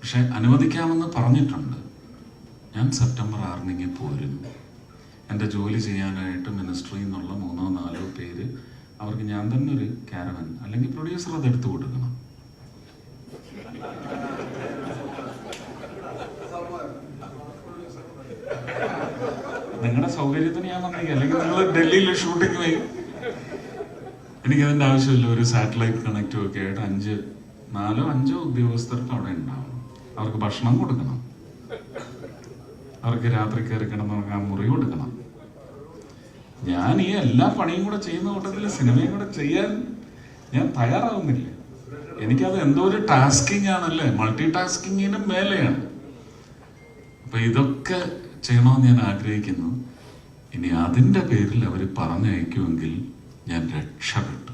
പക്ഷെ അനുവദിക്കാമെന്ന് പറഞ്ഞിട്ടുണ്ട്. ഞാൻ സെപ്റ്റംബർ 6 പോരും. എൻ്റെ ജോലി ചെയ്യാനായിട്ട് മിനിസ്ട്രിയിൽ നിന്നുള്ള 3-4 പേര്, അവർക്ക് ഞാൻ തന്നെ ഒരു കാരവൻ അല്ലെങ്കിൽ പ്രൊഡ്യൂസർ അത് എടുത്തു കൊടുക്കണം. നിങ്ങളുടെ സൗകര്യത്തിന് ഞാൻ വന്നേക്കാം, അല്ലെങ്കിൽ നിങ്ങൾ ഡൽഹിയിൽ ഷൂട്ടിങ് പോയി. എനിക്കതിൻ്റെ ആവശ്യമില്ല. ഒരു സാറ്റലൈറ്റ് കണക്റ്റും ഒക്കെ ആയിട്ട് 4-5 ഉദ്യോഗസ്ഥർക്ക് അവിടെ ഉണ്ടാവും. അവർക്ക് ഭക്ഷണം കൊടുക്കണം, അവർക്ക് രാത്രി കയറി കിടന്നുറങ്ങാൻ മുറി കൊടുക്കണം. ഞാൻ ഈ എല്ലാ പണിയും കൂടെ ചെയ്യുന്ന കൂട്ടത്തിൽ സിനിമയും കൂടെ ചെയ്യാൻ ഞാൻ തയ്യാറാവുന്നില്ല. എനിക്കത് എന്തോ ഒരു ടാസ്കിങ് ആണല്ലേ, മൾട്ടി ടാസ്കിങ്ങിനും മേലെയാണ്. അപ്പൊ ഇതൊക്കെ ചെയ്യണമെന്ന് ഞാൻ ആഗ്രഹിക്കുന്നു. ഇനി അതിൻ്റെ പേരിൽ അവർ പറഞ്ഞയക്കുമെങ്കിൽ ഞാൻ രക്ഷപ്പെട്ടു.